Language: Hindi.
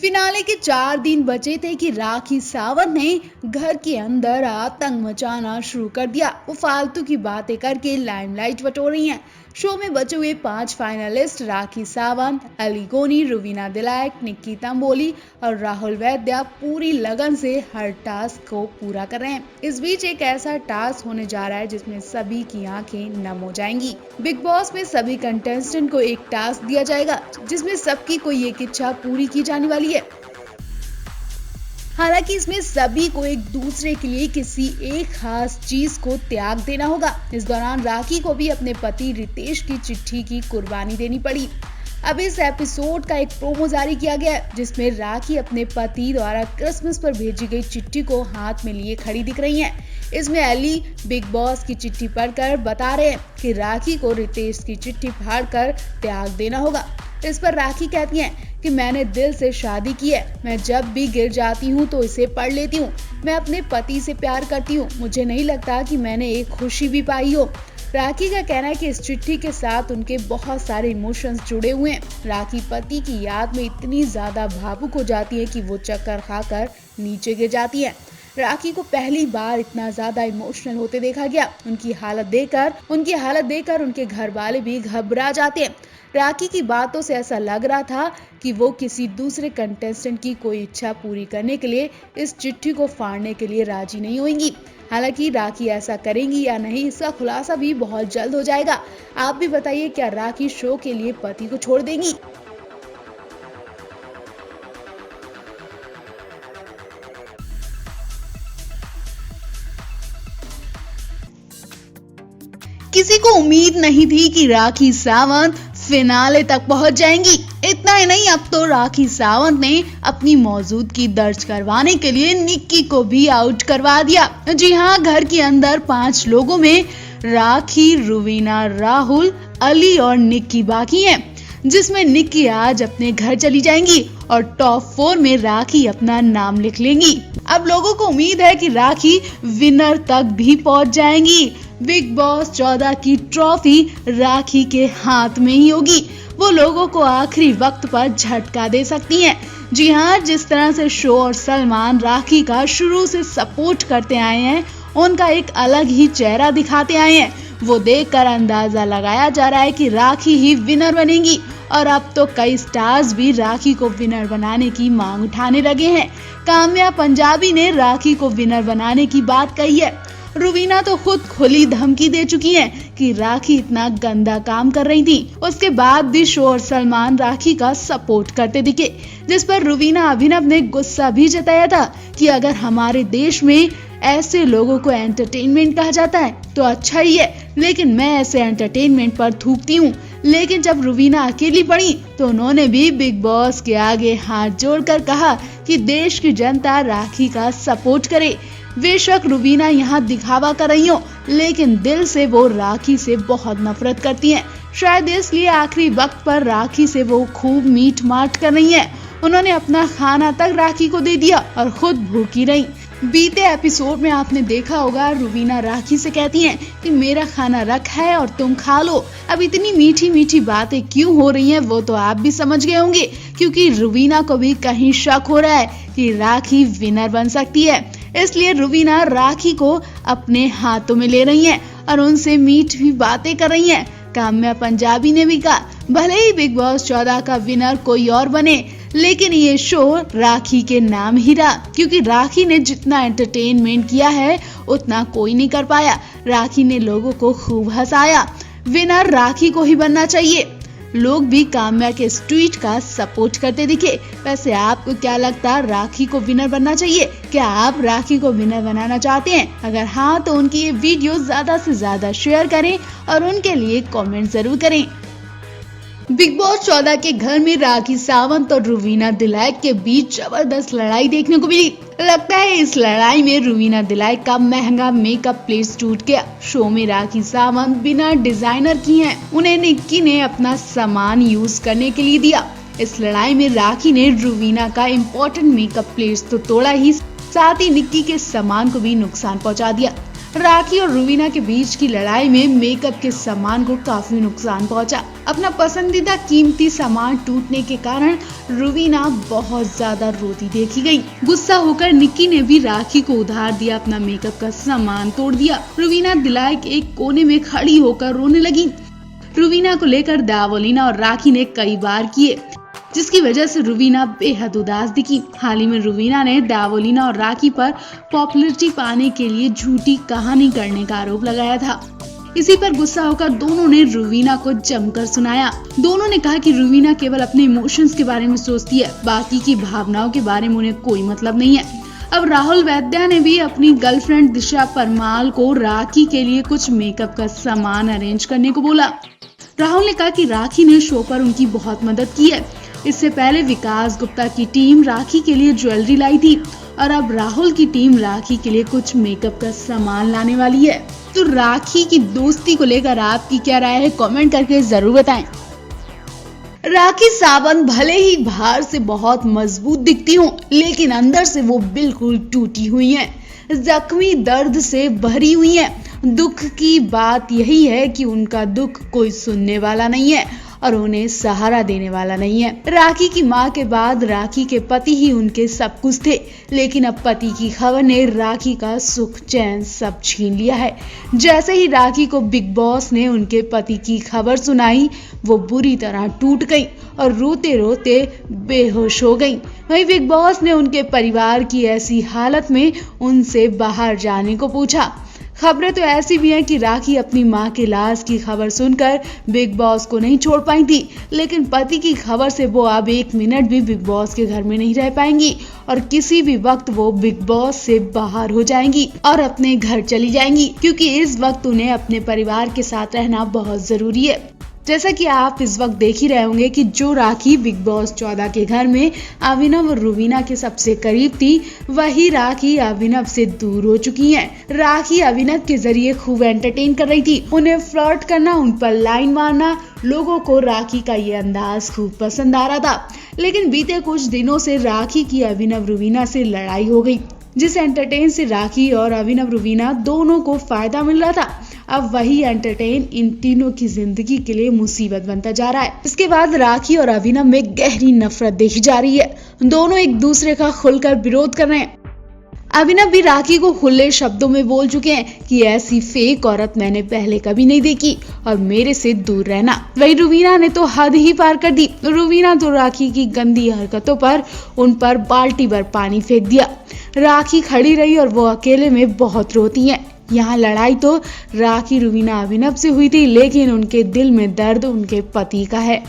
फिनाले के 4 दिन बचे थे कि राखी सावंत ने घर के अंदर आतंक मचाना शुरू कर दिया। वो फालतू की बातें करके लाइमलाइट बटोर रही हैं। शो में बचे हुए 5 फाइनलिस्ट राखी सावंत, अली गोनी, रुवीना दिलायक, निक्की तंबोली और राहुल वैद्या पूरी लगन से हर टास्क को पूरा कर रहे हैं। इस बीच एक ऐसा टास्क होने जा रहा है जिसमें सभी की आंखें नम हो जाएंगी। बिग बॉस में सभी कंटेस्टेंट को एक टास्क दिया जाएगा जिसमें सबकी कोई एक इच्छा पूरी की जाने वाली है। हालांकि इसमें सभी को एक दूसरे के लिए किसी एक खास चीज को त्याग देना होगा। इस दौरान राखी को भी अपने पति रितेश की चिट्ठी की कुर्बानी देनी पड़ी। अब इस एपिसोड का एक प्रोमो जारी किया गया है जिसमें राखी अपने पति द्वारा क्रिसमस पर भेजी गई चिट्ठी को हाथ में लिए खड़ी दिख रही हैं। इसमें अली बिग बॉस की चिट्ठी पढ़कर बता रहे हैं कि राखी को रितेश की चिट्ठी फाड़कर त्याग देना होगा। इस पर राखी कहती हैं कि मैंने दिल से शादी की है, मैं जब भी गिर जाती हूँ तो इसे पढ़ लेती हूँ। मैं अपने पति से प्यार करती हूँ, मुझे नहीं लगता कि मैंने एक खुशी भी पाई हो। राखी का कहना है कि इस चिट्ठी के साथ उनके बहुत सारे इमोशंस जुड़े हुए हैं। राखी पति की याद में इतनी ज्यादा भावुक हो जाती है कि वो चक्कर खाकर नीचे गिर जाती है। राखी को पहली बार इतना ज्यादा इमोशनल होते देखा गया। उनकी हालत देखकर उनके घर वाले भी घबरा जाते हैं। राखी की बातों से ऐसा लग रहा था कि वो किसी दूसरे कंटेस्टेंट की कोई इच्छा पूरी करने के लिए इस चिट्ठी को फाड़ने के लिए राजी नहीं होंगी। हालांकि राखी ऐसा करेंगी या नहीं, इसका खुलासा भी बहुत जल्द हो जाएगा। आप भी बताइए, क्या राखी शो के लिए पति को छोड़ देंगी? किसी को उम्मीद नहीं थी कि राखी सावंत फिनाले तक पहुंच जाएंगी। इतना ही नहीं, अब तो राखी सावंत ने अपनी मौजूदगी दर्ज करवाने के लिए निक्की को भी आउट करवा दिया। जी हाँ, घर के अंदर 5 लोगों में राखी, रुवीना, राहुल, अली और निक्की बाकी हैं, जिसमें निक्की आज अपने घर चली जाएंगी और टॉप 4 में राखी अपना नाम लिख लेंगी। अब लोगों को उम्मीद है कि राखी विनर तक भी पहुंच जाएंगी। बिग बॉस 14 की ट्रॉफी राखी के हाथ में ही होगी। वो लोगों को आखिरी वक्त पर झटका दे सकती हैं। जी हाँ, जिस तरह से शो और सलमान राखी का शुरू से सपोर्ट करते आए हैं, उनका एक अलग ही चेहरा दिखाते आए हैं, वो देखकर अंदाजा लगाया जा रहा है कि राखी ही विनर बनेंगी। और अब तो कई स्टार्स भी राखी को विनर बनाने की मांग उठाने लगे हैं। काम्या पंजाबी ने राखी को विनर बनाने की बात कही है। रुवीना तो खुद खुली धमकी दे चुकी है कि राखी इतना गंदा काम कर रही थी। उसके बाद भी शो और सलमान राखी का सपोर्ट करते दिखे, जिस पर रुवीना अभिनव ने गुस्सा भी जताया था कि अगर हमारे देश में ऐसे लोगों को एंटरटेनमेंट कहा जाता है तो अच्छा ही है, लेकिन मैं ऐसे एंटरटेनमेंट पर थूकती हूँ। लेकिन जब रुवीना अकेली पड़ी तो उन्होंने भी बिग बॉस के आगे हाथ जोड़कर कहा कि देश की जनता राखी का सपोर्ट करे। बेशक रुवीना यहाँ दिखावा कर रही हो, लेकिन दिल से वो राखी से बहुत नफरत करती हैं। शायद इसलिए आखिरी वक्त पर राखी से वो खूब मीट माट कर रही हैं। उन्होंने अपना खाना तक राखी को दे दिया और खुद भूखी रही। बीते एपिसोड में आपने देखा होगा, रुवीना राखी से कहती हैं कि मेरा खाना रखा है और तुम खा लो। अब इतनी मीठी मीठी बातें क्यों हो रही हैं वो तो आप भी समझ गए होंगे, क्योंकि रुवीना को भी कहीं शक हो रहा है कि राखी विनर बन सकती है। इसलिए रुवीना राखी को अपने हाथों में ले रही हैं और उनसे मीठी बातें कर रही हैं। काम्या पंजाबी ने भी कहा, भले ही बिग बॉस 14 का विनर कोई और बने, लेकिन ये शो राखी के नाम ही रहा, क्योंकि राखी ने जितना एंटरटेनमेंट किया है उतना कोई नहीं कर पाया। राखी ने लोगों को खूब हंसाया। विनर राखी को ही बनना चाहिए। लोग भी काम्या के इस ट्वीट का सपोर्ट करते दिखे। वैसे आपको क्या लगता है, राखी को विनर बनना चाहिए? क्या आप राखी को विनर बनाना चाहते हैं? अगर हाँ, तो उनकी ये वीडियो ज्यादा से ज्यादा शेयर करें और उनके लिए कमेंट जरूर करें। बिग बॉस 14 के घर में राखी सावंत और रुवीना दिलायक के बीच जबरदस्त लड़ाई देखने को मिली। लगता है इस लड़ाई में रुवीना दिलायक का महंगा मेकअप प्लेस टूट गया। शो में राखी सावंत बिना डिजाइनर की हैं। उन्हें निक्की ने अपना सामान यूज करने के लिए दिया। इस लड़ाई में राखी ने रुवीना का इम्पोर्टेंट मेकअप प्लेस तो तोड़ा ही, साथ ही निक्की के सामान को भी नुकसान पहुंचा दिया। राखी और रुवीना के बीच की लड़ाई में मेकअप के सामान को काफी नुकसान पहुंचा। अपना पसंदीदा कीमती सामान टूटने के कारण रुवीना बहुत ज्यादा रोती देखी गई। गुस्सा होकर निक्की ने भी राखी को उधार दिया अपना मेकअप का सामान तोड़ दिया। रुवीना दिलाए के एक कोने में खड़ी होकर रोने लगी। रुवीना को लेकर दावोलिना और राखी ने कई बार किए, जिसकी वजह से रुवीना बेहद उदास दिखी। हाल ही में रुवीना ने दावोलिना और राखी पर पॉपुलैरिटी पाने के लिए झूठी कहानी करने का आरोप लगाया था। इसी पर गुस्सा होकर दोनों ने रुवीना को जमकर सुनाया। दोनों ने कहा कि रुवीना केवल अपने इमोशंस के बारे में सोचती है, बाकी की भावनाओं के बारे में उन्हें कोई मतलब नहीं है। अब राहुल वैद्या ने भी अपनी गर्लफ्रेंड दिशा परमाल को राखी के लिए कुछ मेकअप का सामान अरेंज करने को बोला। राहुल ने कहा कि राखी ने शो पर उनकी बहुत मदद की है। इससे पहले विकास गुप्ता की टीम राखी के लिए ज्वेलरी लाई थी और अब राहुल की टीम राखी के लिए कुछ मेकअप का सामान लाने वाली है। तो राखी की दोस्ती को लेकर आपकी क्या राय है, कमेंट करके जरूर बताएं। राखी सावंत भले ही बाहर से बहुत मजबूत दिखती हो, लेकिन अंदर से वो बिल्कुल टूटी हुई हैं, जख्मी, दर्द से भरी हुई हैं। दुख की बात यही है कि उनका दुख कोई सुनने वाला नहीं है और उन्हें सहारा देने वाला नहीं है। राखी की मां के बाद राखी के पति ही उनके सब कुछ थे, लेकिन अब पति की खबर ने राखी का सुख चैन सब छीन लिया है। जैसे ही राखी को बिग बॉस ने उनके पति की खबर सुनाई, वो बुरी तरह टूट गई और रोते रोते बेहोश हो गई। वहीं बिग बॉस ने उनके परिवार की ऐसी हालत में उनसे बाहर जाने को पूछा। खबरें तो ऐसी भी हैं कि राखी अपनी मां के लाश की खबर सुनकर बिग बॉस को नहीं छोड़ पाई थी, लेकिन पति की खबर से वो अब 1 मिनट भी बिग बॉस के घर में नहीं रह पाएंगी और किसी भी वक्त वो बिग बॉस से बाहर हो जाएंगी और अपने घर चली जाएंगी, क्योंकि इस वक्त उन्हें अपने परिवार के साथ रहना बहुत जरूरी है। जैसा कि आप इस वक्त देख ही रहे होंगे कि जो राखी बिग बॉस 14 के घर में अभिनव और रुवीना के सबसे करीब थी, वही राखी अभिनव से दूर हो चुकी हैं। राखी अभिनव के जरिए खूब एंटरटेन कर रही थी। उन्हें फ्लर्ट करना, उन पर लाइन मारना, लोगों को राखी का ये अंदाज खूब पसंद आ रहा था। लेकिन बीते कुछ दिनों से राखी की अभिनव रुवीना से लड़ाई हो गई, जिस एंटरटेन से राखी और अभिनव रुवीना दोनों को फायदा मिल रहा था, अब वही एंटरटेन इन तीनों की जिंदगी के लिए मुसीबत बनता जा रहा है। इसके बाद राखी और अभिनव में गहरी नफरत देखी जा रही है। दोनों एक दूसरे का खुलकर विरोध कर रहे हैं। अभिनव भी राखी को खुले शब्दों में बोल चुके हैं कि ऐसी फेक औरत मैंने पहले कभी नहीं देखी और मेरे से दूर रहना। वहीं रुवीना ने तो हद ही पार कर दी। रुवीना तो राखी की गंदी हरकतों पर उन पर बाल्टी भर पानी फेंक दिया। राखी खड़ी रही और वो अकेले में बहुत रोती हैं। यहाँ लड़ाई तो राखी रुवीना अभिनव से हुई थी, लेकिन उनके दिल में दर्द उनके पति का है।